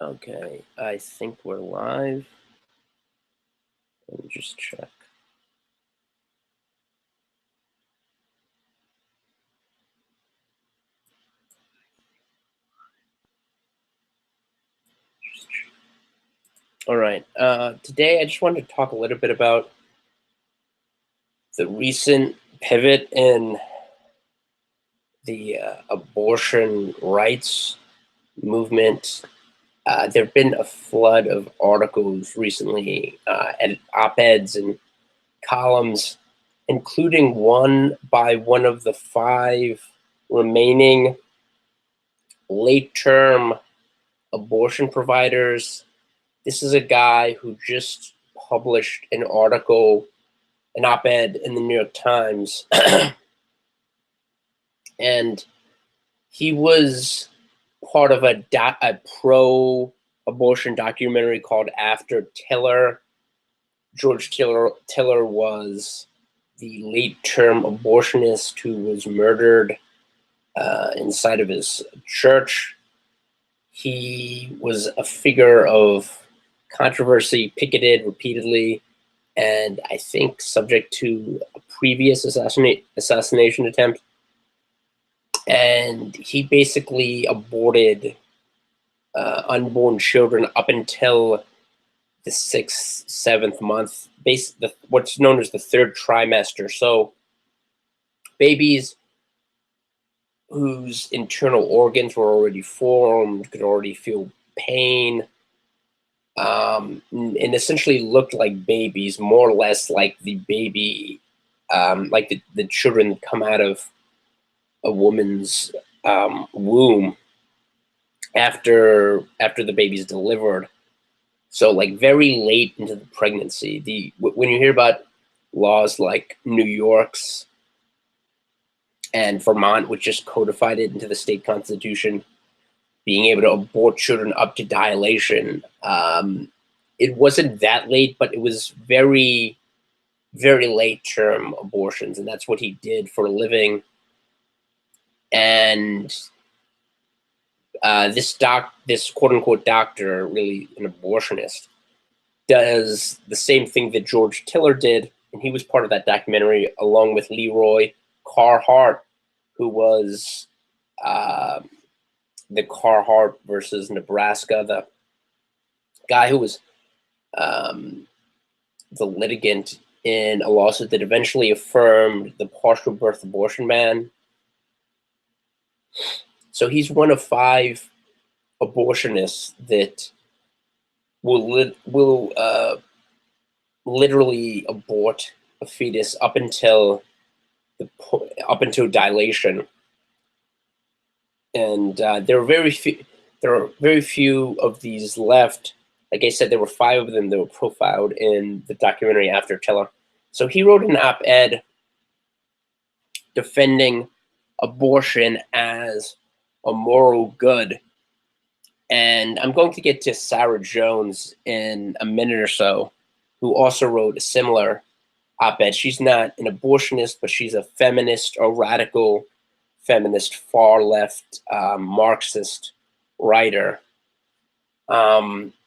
Okay, I think we're live. Let me just check. All right. Today, I just wanted to talk a little bit about the recent pivot in the abortion rights movement. There have been a flood of articles recently, and op-eds and columns, including one by one of the five remaining late-term abortion providers. This is a guy who just published an article, an op-ed in the New York Times, and he was part of a pro-abortion documentary called After Tiller. George Tiller was the late-term abortionist who was murdered inside of his church. He was a figure of controversy, picketed repeatedly, and I think subject to a previous assassination attempt. And he basically aborted unborn children up until the sixth, seventh month, what's known as the third trimester. So babies whose internal organs were already formed, could already feel pain, and essentially looked like babies, more or less like the baby, like the children that come out of a woman's womb after the baby's delivered. So like very late into the pregnancy. When you hear about laws like New York's and Vermont, which just codified it into the state constitution, being able to abort children up to dilation. It wasn't that late, but it was very, very late term abortions, and that's what he did for a living. And this quote unquote doctor, really an abortionist, does the same thing that George Tiller did, and he was part of that documentary along with Leroy Carhart, who was the Carhart versus Nebraska, the guy who was the litigant in a lawsuit that eventually affirmed the partial birth abortion ban. So he's one of five abortionists that will literally abort a fetus up until dilation, and there are very few of these left. Like I said, there were five of them that were profiled in the documentary After Tiller. So he wrote an op-ed defending abortion as a moral good. And I'm going to get to Sarah Jones in a minute or so, who also wrote a similar op-ed. She's not an abortionist, but she's a feminist, a radical feminist, far left Marxist writer. But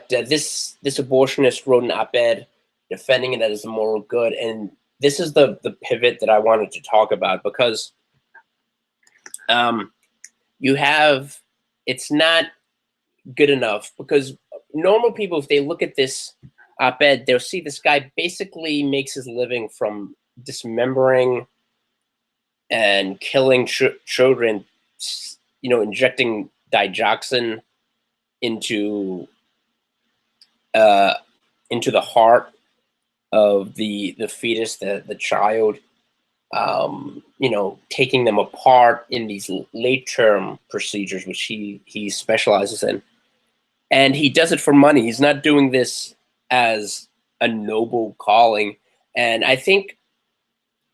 this abortionist wrote an op-ed defending it as a moral good, and this is the pivot that I wanted to talk about, because it's not good enough, because normal people, if they look at this op-ed, they'll see this guy basically makes his living from dismembering and killing children, injecting digoxin into the heart of the fetus, the child, taking them apart in these late term procedures, which he specializes in, and he does it for money. He's not doing this as a noble calling. And I think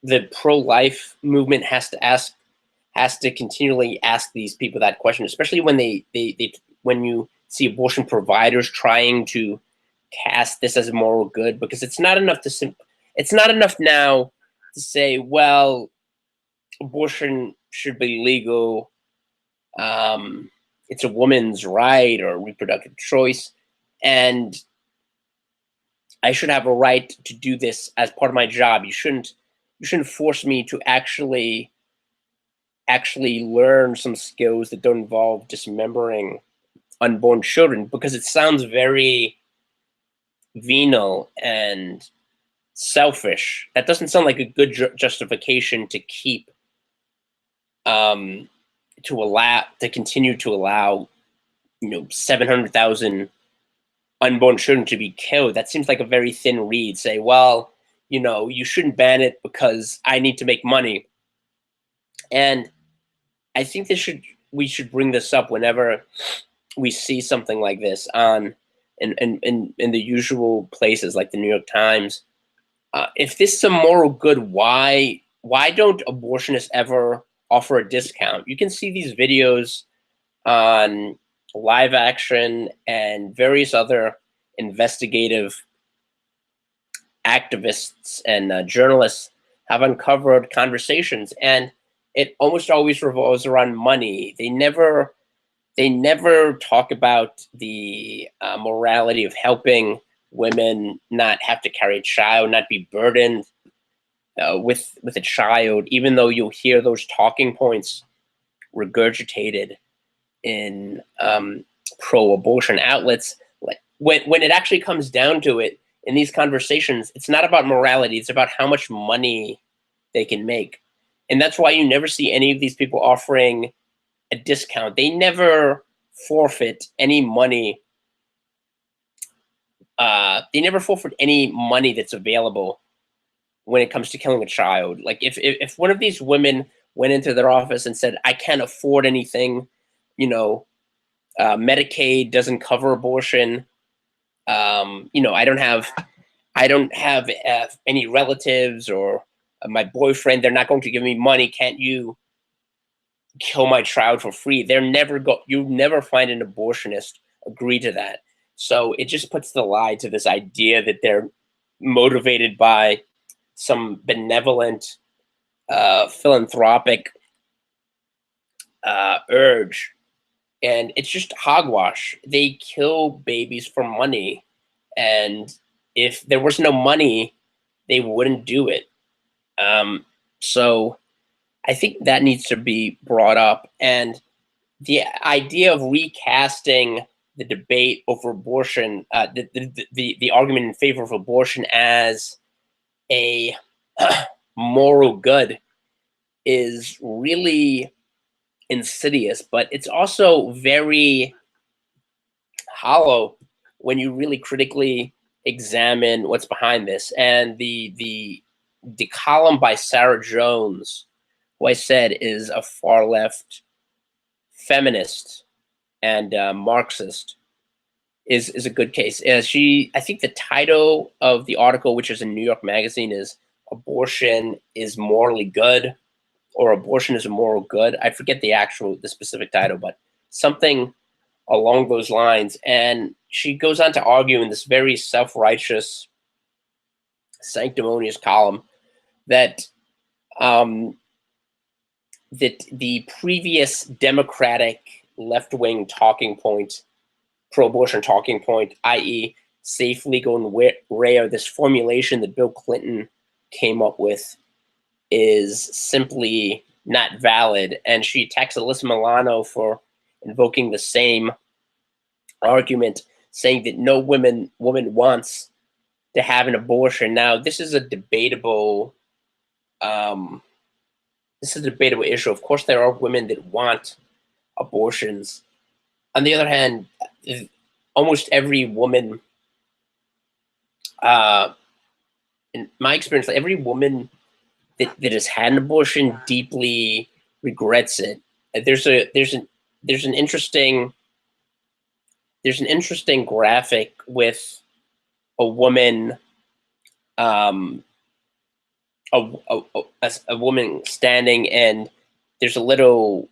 the pro-life movement has to continually ask these people that question, especially when when you see abortion providers trying to cast this as a moral good, because it's not enough now to say, well, abortion should be legal. it's a woman's right or reproductive choice, and I should have a right to do this as part of my job. You shouldn't force me to actually learn some skills that don't involve dismembering unborn children, because it sounds very venal and selfish. That doesn't sound like a good justification to keep um to continue to allow 700,000 unborn children to be killed. That seems like a very thin reed. Say, well, you shouldn't ban it because I need to make money. And I think we should bring this up whenever we see something like this on in the usual places like the New York Times. If this is a moral good, why don't abortionists ever offer a discount? You can see these videos on Live Action and various other investigative activists and journalists have uncovered conversations, and it almost always revolves around money. They never talk about the morality of helping women not have to carry a child, not be burdened with a child, even though you'll hear those talking points regurgitated in pro-abortion outlets. Like when it actually comes down to it, in these conversations, it's not about morality; it's about how much money they can make, and that's why you never see any of these people offering a discount. They never forfeit any money. They never forfeit any money that's available when it comes to killing a child. Like if one of these women went into their office and said, "I can't afford anything," Medicaid doesn't cover abortion. I don't have any relatives or my boyfriend. They're not going to give me money. Can't you kill my child for free? You never find an abortionist agree to that. So it just puts the lie to this idea that they're motivated by some benevolent, philanthropic urge. And it's just hogwash. They kill babies for money. And if there was no money, they wouldn't do it. So I think that needs to be brought up. And the idea of recasting the debate over abortion, the argument in favor of abortion as a moral good is really insidious, but it's also very hollow when you really critically examine what's behind this. And the column by Sarah Jones, who I said is a far left feminist and Marxist, is a good case. I think the title of the article, which is in New York Magazine, is "Abortion is Morally Good," or "Abortion is a Moral Good." I forget the specific title, but something along those lines. And she goes on to argue in this very self-righteous, sanctimonious column that that the previous Democratic left-wing talking point, pro-abortion talking point, i.e., safe, legal, and rare, this formulation that Bill Clinton came up with, is simply not valid. And she attacks Alyssa Milano for invoking the same argument, saying that no woman wants to have an abortion. Now, this is a debatable issue. Of course, there are women that want abortions. On the other hand, almost every woman, in my experience, every woman that has had an abortion deeply regrets it. There's an interesting graphic with a woman, a woman standing, and there's a little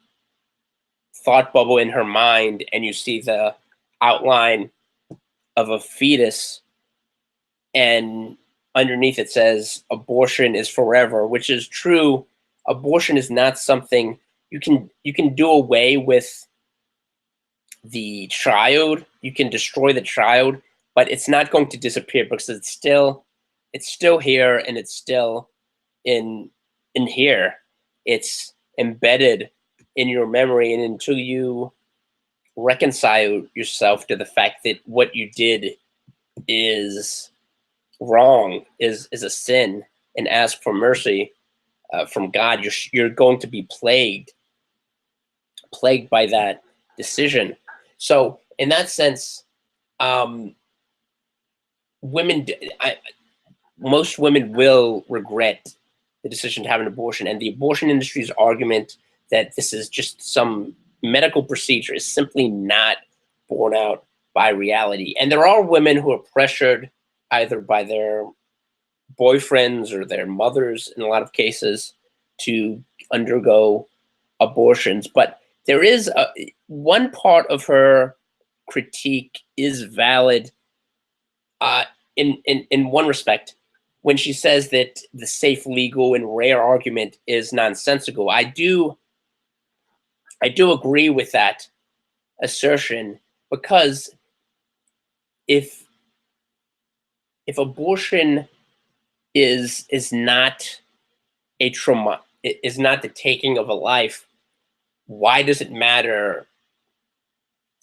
thought bubble in her mind, and you see the outline of a fetus, and underneath it says abortion is forever, which is true. Abortion is not something you can do away with the child. You can destroy the child, but it's not going to disappear because it's still here, and it's still in here. It's embedded in your memory, and until you reconcile yourself to the fact that what you did is wrong, is a sin, and ask for mercy from God, you're going to be plagued by that decision. So in that sense, um, women, most women will regret the decision to have an abortion, and the abortion industry's argument that this is just some medical procedure is simply not borne out by reality. And there are women who are pressured either by their boyfriends or their mothers in a lot of cases to undergo abortions. But there is one part of her critique is valid in one respect, when she says that the safe, legal, and rare argument is nonsensical. I do agree with that assertion, because if abortion is not a trauma, is not the taking of a life, why does it matter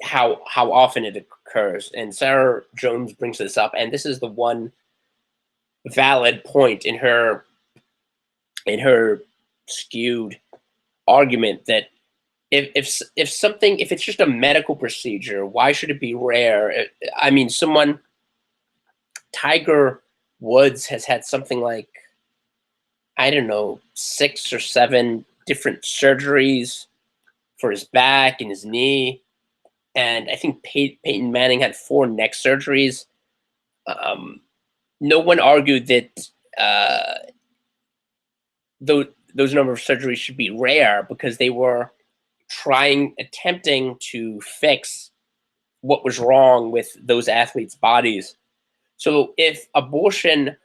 how often it occurs? And Sarah Jones brings this up, and this is the one valid point in her skewed argument, that if something, if it's just a medical procedure, why should it be rare? I mean, Tiger Woods has had something like, I don't know, 6 or 7 different surgeries for his back and his knee, and I think Peyton Manning had 4 neck surgeries. No one argued that those number of surgeries should be rare, because they were attempting to fix what was wrong with those athletes' bodies. So if abortion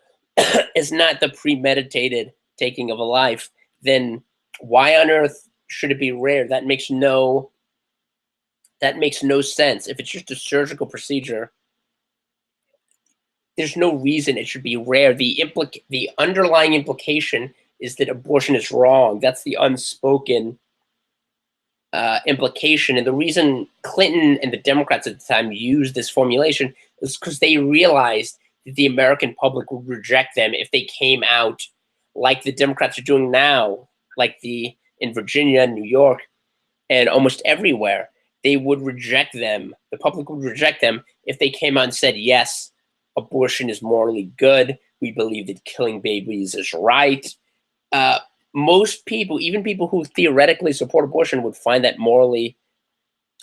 is not the premeditated taking of a life, then why on earth should it be rare? That makes no sense. If it's just a surgical procedure, there's no reason it should be rare. The underlying implication is that abortion is wrong. That's the unspoken implication. And the reason Clinton and the Democrats at the time used this formulation is because they realized that the American public would reject them if they came out like the Democrats are doing now, in Virginia, New York, and almost everywhere. They would reject them. The public would reject them if they came out and said, yes, abortion is morally good. We believe that killing babies is right. Most people, even people who theoretically support abortion, would find that morally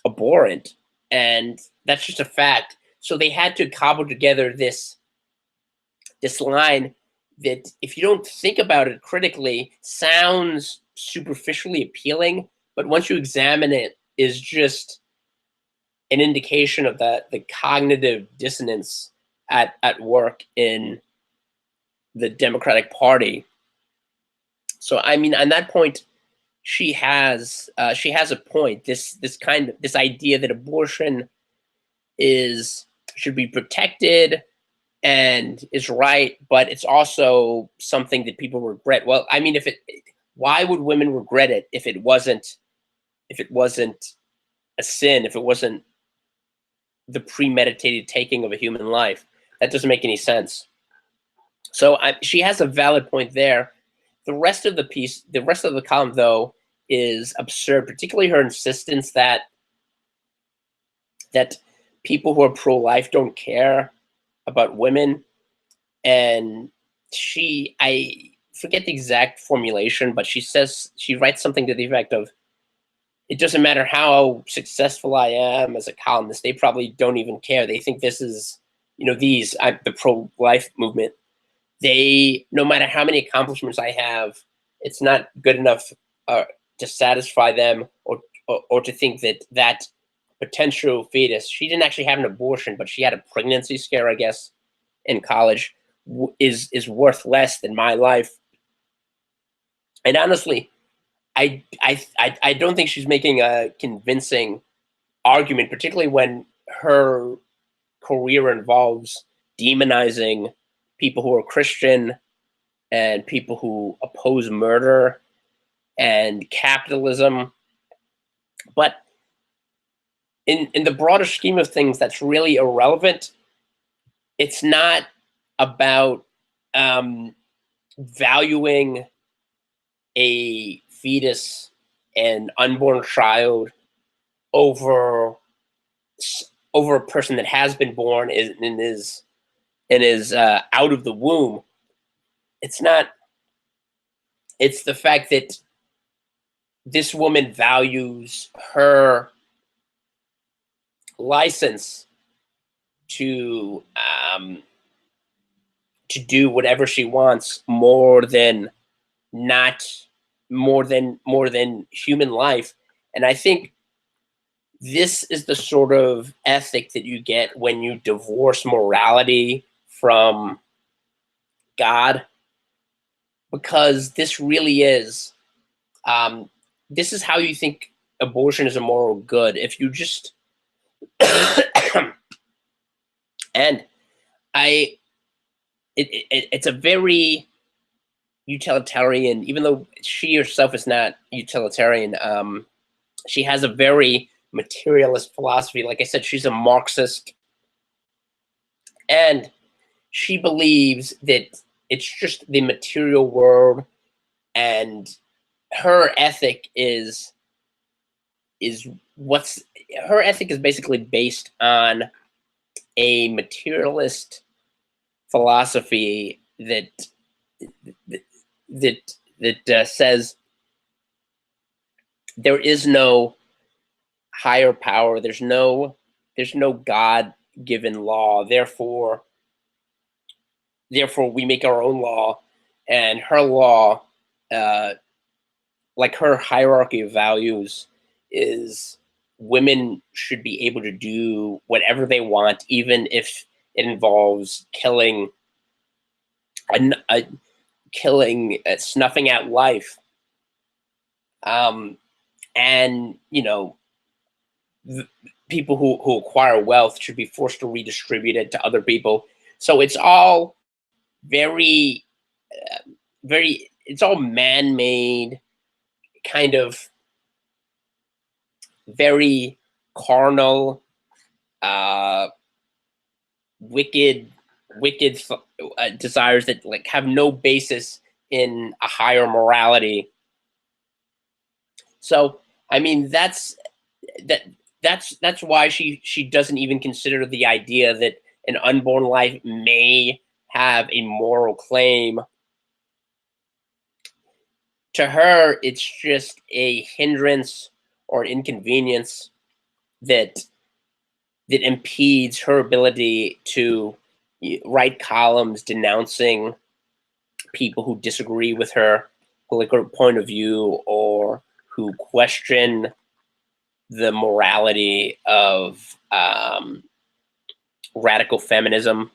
abhorrent. And that's just a fact. So they had to cobble together this line that, if you don't think about it critically, sounds superficially appealing, but once you examine it, is just an indication of the cognitive dissonance at work in the Democratic Party. So I mean, on that point, she has a point. This idea that abortion should be protected and is right, but it's also something that people regret. Well, I mean, why would women regret it if it wasn't a sin, if it wasn't the premeditated taking of a human life? That doesn't make any sense. So she has a valid point there. The rest of the column, though, is absurd, particularly her insistence that people who are pro-life don't care about women. And I forget the exact formulation, but she writes something to the effect of, it doesn't matter how successful I am as a columnist, they probably don't even care. They think this is, the pro-life movement, no matter how many accomplishments I have, it's not good enough to satisfy them, or to think that potential fetus, she didn't actually have an abortion, but she had a pregnancy scare, I guess, in college, is worth less than my life. And honestly, I don't think she's making a convincing argument, particularly when her career involves demonizing people who are Christian and people who oppose murder and capitalism. But in the broader scheme of things, that's really irrelevant. It's not about valuing a fetus, an unborn child, over over a person that has been born and is out of the womb. It's not. It's the fact that this woman values her license to do whatever she wants not more than human life. And I think this is the sort of ethic that you get when you divorce morality from God, because this really is this is how you think abortion is a moral good. If you just and I it's a very utilitarian, even though she herself is not utilitarian. She has a very materialist philosophy. Like I said, she's a Marxist, and she believes that it's just the material world, and her ethic is what's her ethic is basically based on a materialist philosophy that says there is no higher power. There's no God given law. Therefore, we make our own law, and her law, like her hierarchy of values, is women should be able to do whatever they want, even if it involves snuffing out life. And people who acquire wealth should be forced to redistribute it to other people. So it's all very, it's all man-made, kind of very carnal, wicked desires that like have no basis in a higher morality. So I mean that's why she doesn't even consider the idea that an unborn life may have a moral claim. To her, it's just a hindrance or an inconvenience that impedes her ability to write columns denouncing people who disagree with her political point of view or who question the morality of radical feminism.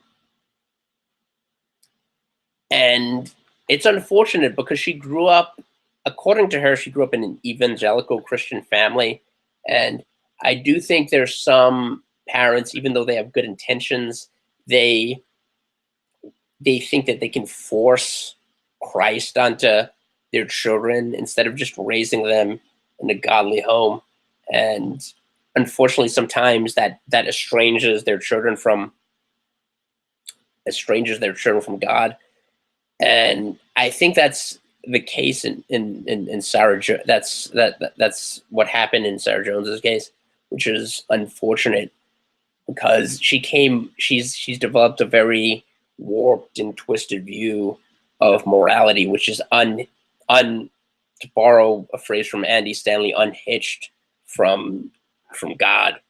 And it's unfortunate because she grew up, according to her, she grew up in an evangelical Christian family. And I do think there's some parents, even though they have good intentions, they think that they can force Christ onto their children instead of just raising them in a godly home. And unfortunately, sometimes that estranges their children from God. And I think that's the case in Sarah. That's what happened in Sarah Jones's case, which is unfortunate because she's developed a very warped and twisted view of morality, which is to borrow a phrase from Andy Stanley, unhitched from God.